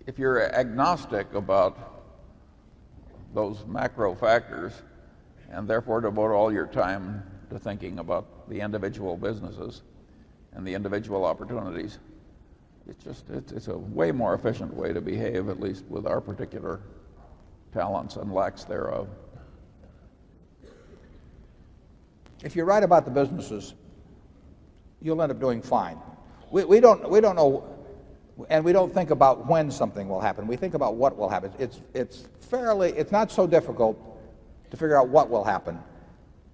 if you're agnostic about those macro factors and therefore devote all your time to thinking about the individual businesses and the individual opportunities, it's a way more efficient way to behave, at least with our particular talents and lacks thereof. If you write about the businesses, you'll end up doing fine. We don't know, and we don't think about when something will happen. We think about what will happen. It's not so difficult to figure out what will happen.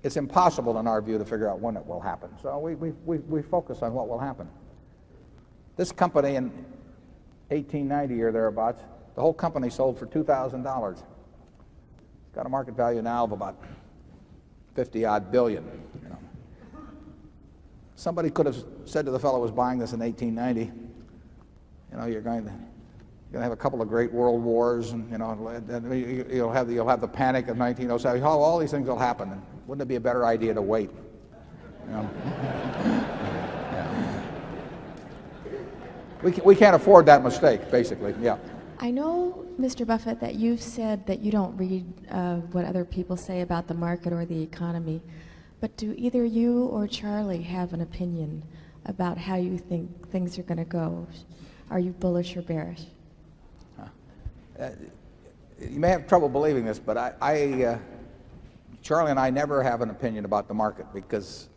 It's impossible in our view to figure out when it will happen. So we focus on what will happen. This company in 1890 or thereabouts, the whole company sold for $2,000. It's got a market value now of about 50-odd billion. You know. Somebody could have said to the fellow who was buying this in 1890, you know, you're going to have a couple of great world wars, and you know, you'll have the panic of 1907. All these things will happen. And wouldn't it be a better idea to wait? You know? We can't afford that mistake, basically. Yeah. I know, Mr. Buffett, that you've said that you don't read what other people say about the market or the economy, but do either you or Charlie have an opinion about how you think things are going to go? Are you bullish or bearish? You may have trouble believing this, but Charlie and I never have an opinion about the market because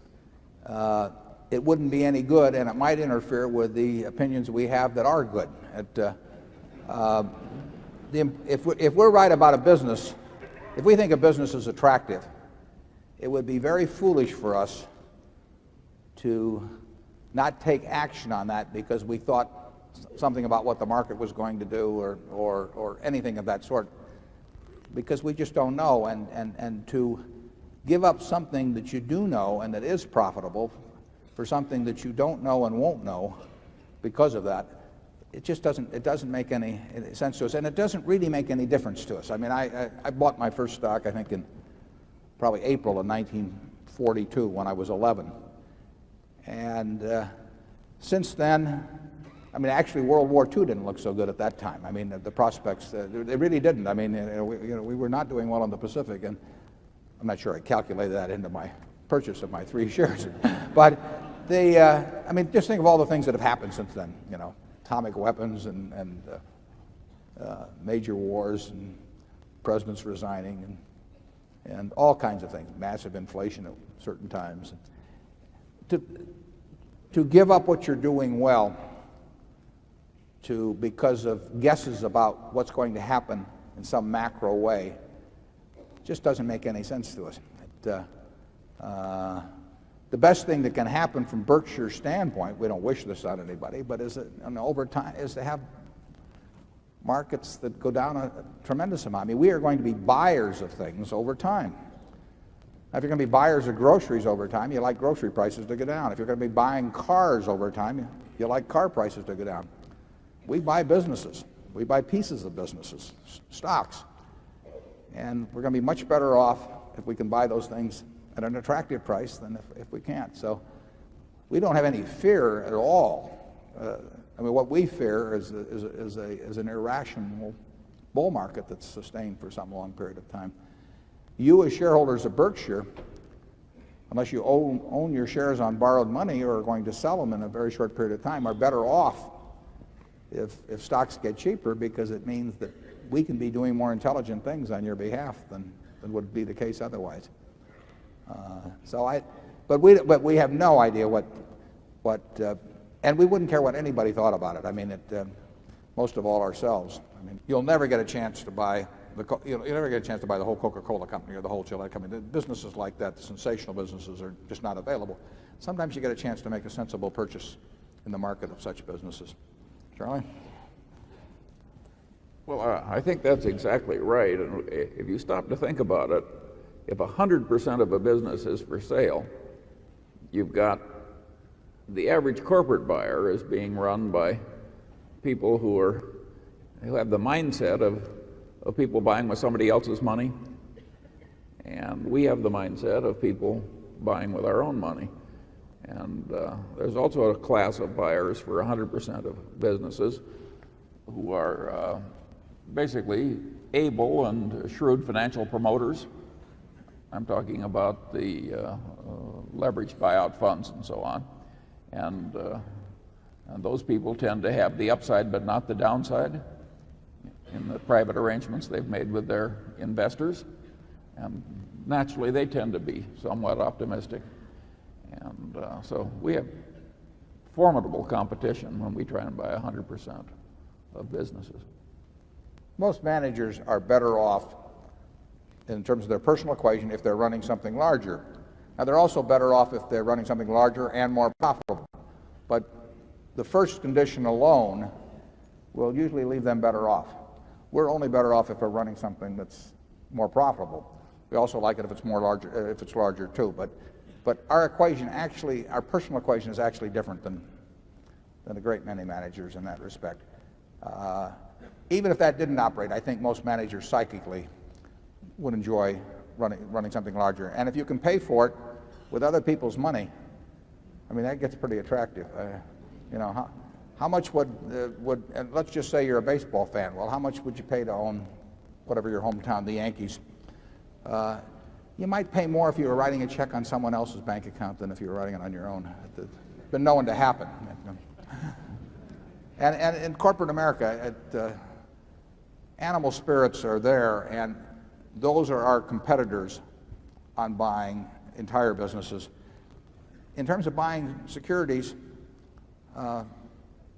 it wouldn't be any good, and it might interfere with the opinions we have that are good. If we're right about a business, if we think a business is attractive, it would be very foolish for us to not take action on that because we thought something about what the market was going to do or anything of that sort, because we just don't know. And to give up something that you do know and that is profitable for something that you don't know and won't know because of that, it doesn't make any sense to us, and it doesn't really make any difference to us. I mean, I bought my first stock, I think, in probably April of 1942 when I was 11. And since then, I mean, actually World War II didn't look so good at that time. I mean, the prospects, they really didn't. I mean, we were not doing well in the Pacific, and I'm not sure I calculated that into my purchase of my 3 shares. But I mean, just think of all the things that have happened since then, you know. Atomic weapons and major wars and presidents resigning and all kinds of things, massive inflation at certain times. To give up what you're doing well because of guesses about what's going to happen in some macro way just doesn't make any sense to us. The best thing that can happen from Berkshire's standpoint, we don't wish this on anybody, but over time, is to have markets that go down a tremendous amount. I mean, we are going to be buyers of things over time. Now, if you're going to be buyers of groceries over time, you like grocery prices to go down. If you're going to be buying cars over time, you like car prices to go down. We buy businesses. We buy pieces of businesses, stocks. And we're going to be much better off if we can buy those things at an attractive price than if we can't. So we don't have any fear at all. I mean, what we fear is an irrational bull market that's sustained for some long period of time. You as shareholders of Berkshire, unless you own your shares on borrowed money or are going to sell them in a very short period of time, are better off if stocks get cheaper, because it means that we can be doing more intelligent things on your behalf than would be the case otherwise. But we have no idea what and we wouldn't care what anybody thought about it. I mean, most of all ourselves. I mean, you'll never get a chance to buy you'll never get a chance to buy the whole Coca-Cola company or the whole Gillette company. The businesses like that, the sensational businesses, are just not available. Sometimes you get a chance to make a sensible purchase in the market of such businesses. Charlie? Well, I think that's exactly right. And if you stop to think about it, if 100% of a business is for sale, you've got the average corporate buyer is being run by people who have the mindset of people buying with somebody else's money, and we have the mindset of people buying with our own money. And there's also a class of buyers for 100% of businesses, who are basically able and shrewd financial promoters. I'm talking about the leveraged buyout funds and so on. And those people tend to have the upside but not the downside in the private arrangements they've made with their investors. And naturally, they tend to be somewhat optimistic. And so we have formidable competition when we try and buy 100% of businesses. Most managers are better off in terms of their personal equation if they're running something larger. Now, they're also better off if they're running something larger and more profitable. But the first condition alone will usually leave them better off. We're only better off if we're running something that's more profitable. We also like it if it's larger too. But our equation actually, our personal equation is actually different than a great many managers in that respect. Even if that didn't operate, I think most managers psychically would enjoy running something larger. And if you can pay for it with other people's money, I mean, that gets pretty attractive. You know, how much would and let's just say you're a baseball fan. Well, how much would you pay to own whatever your hometown, the Yankees? You might pay more if you were writing a check on someone else's bank account than if you were writing it on your own. It's been known to happen. And in corporate America, animal spirits are there, and those are our competitors on buying entire businesses. In terms of buying securities,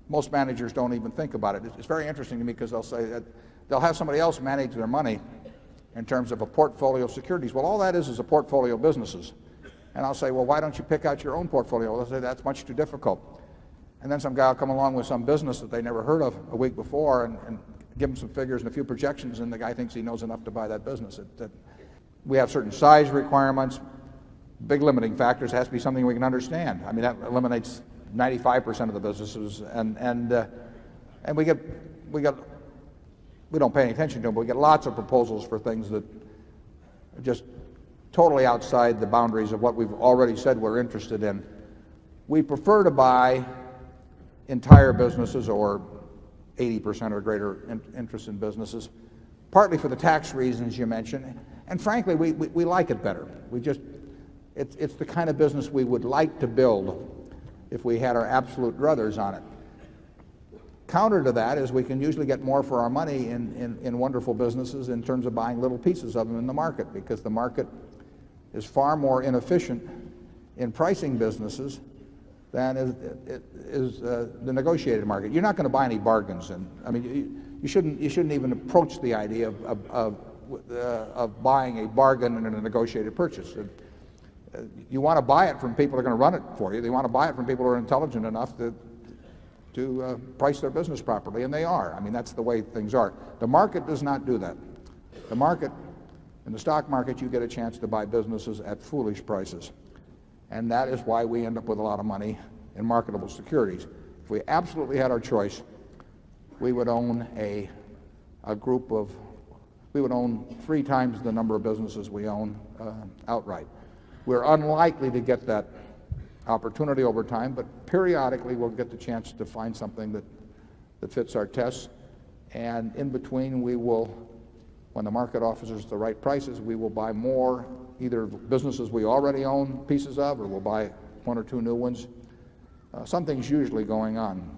most managers don't even think about it. It's very interesting to me because they'll say that they'll have somebody else manage their money in terms of a portfolio of securities. Well, all that is a portfolio of businesses. And I'll say, well, why don't you pick out your own portfolio? They'll say, that's much too difficult. And then some guy will come along with some business that they never heard of a week before and give them some figures and a few projections, and the guy thinks he knows enough to buy that business. We have certain size requirements, big limiting factors. It has to be something we can understand. I mean, that eliminates 95% of the businesses, and we don't pay any attention to them, but we get lots of proposals for things that are just totally outside the boundaries of what we've already said we're interested in. We prefer to buy entire businesses or 80% or greater interest in businesses, partly for the tax reasons you mentioned, and frankly, we like it better. It's the kind of business we would like to build if we had our absolute druthers on it. Counter to that is we can usually get more for our money in wonderful businesses in terms of buying little pieces of them in the market, because the market is far more inefficient in pricing businesses than is the negotiated market. You're not going to buy any bargains, and I mean, you shouldn't even approach the idea of buying a bargain in a negotiated purchase. You want to buy it from people who are going to run it for you. You want to buy it from people who are intelligent enough to price their business properly, and they are. I mean, that's the way things are. The market does not do that. The market, in the stock market, you get a chance to buy businesses at foolish prices. And that is why we end up with a lot of money in marketable securities. If we absolutely had our choice, we would own we would own 3 times the number of businesses we own outright. We're unlikely to get that opportunity over time, but periodically we'll get the chance to find something that fits our tests. And in between, we will, when the market offers us the right prices, we will buy more, either businesses we already own pieces of, or we'll buy 1 or 2 new ones. Something's usually going on.